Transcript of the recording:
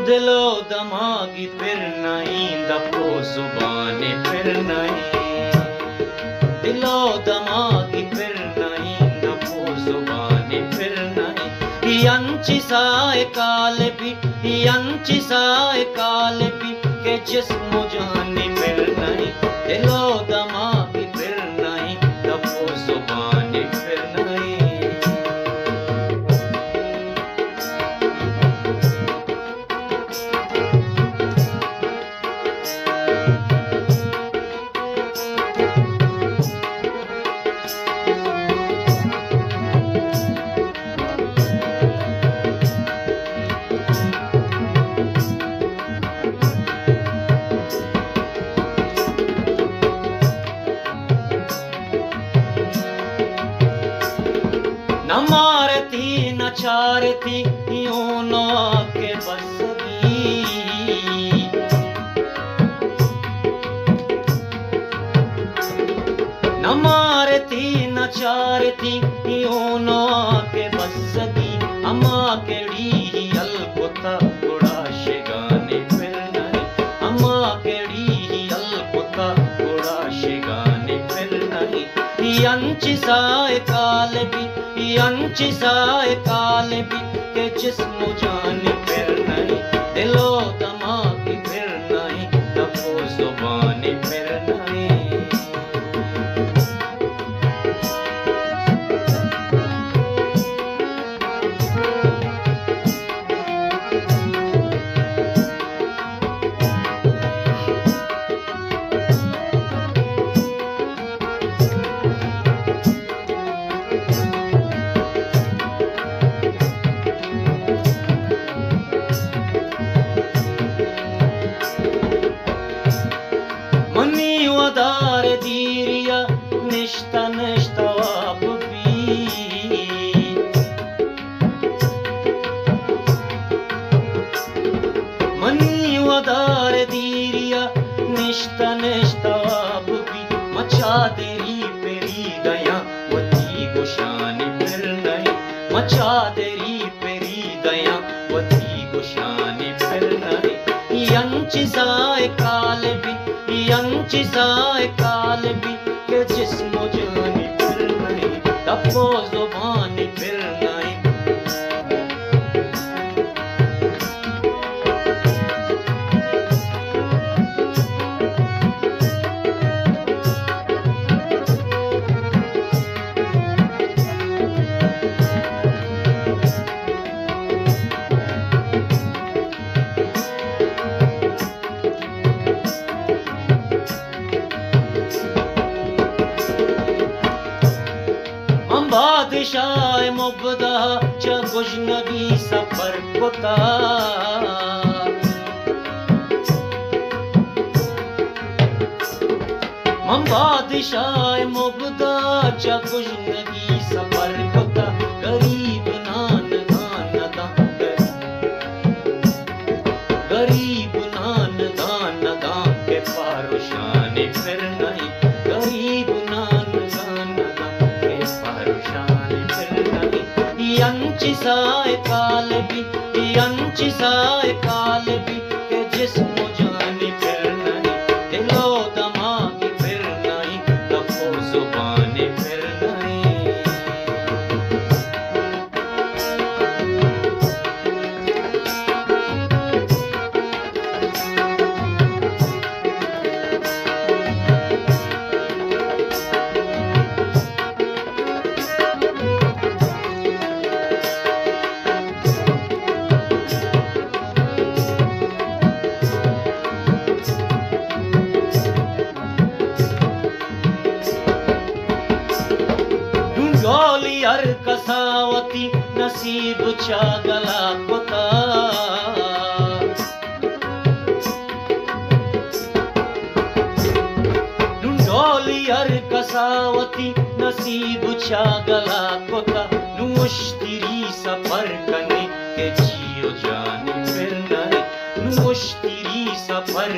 दिलो दमागी फिर नहीं दपो जुबाने फिर नहीं, दिलो दमागी फिर नहीं दपो जुबाने फिर नहीं। यांची साए काले भी, यांची साए काले भी के जिस्म जाने फिर नहीं, दिलो दमागी फिर नहीं दपो जुबाने फिर नहीं। न मारती न चारती यूं न आके बसगी, न मारती न चारती यूं न आके बसगी। अम्मा केड़ी अलपुता उड़ाशे गाने फिर नहीं, अम्मा केड़ी अलपुता उड़ाशे गाने फिर नहीं। यांची साए काले भी, यांची साए काले भी के जिस्म जाने फिर नहीं, दिलो दमागी फिर नहीं दपो जुबाने फिर नहीं। मनी वदार दीरिया निष्ठा निष्ठा आप भी, मनी वदार दीरिया निष्ठा निष्ठा आप भी। मचा देरी पेरी गया वती गुशाने फिर नहीं, मचा देरी पेरी गया वती गुशाने फिर नहीं। यांची साए काले भी, यांची साए काले भी के जिस्म जाने फिर नहीं दपो जुबाने फिर नहीं। बादशाह मुबदा च गुजनगी सफर कुता, हम बादशाह मुबदा च गुजनगी सफर कुता। गरीब नान दान दा, गरीब नान दान दा के पारुशाने फिर नहीं, गरीब नान दान दा के पारुशाने फिर नहीं। यांची साए काले भी, यांची साए काले भी के जिस्म जाने फिर नहीं, दिलो दमागी फिर नहीं दपो जुबाने फिर नहीं। ढूंढोली हर कसावती नसीब चा गला कुता, ढूंढोली हर कसावती नसीब चा गला कुता। मुश्तिरी सफर करने के जियो जाने फिर नहीं, मुश्तिरी सफर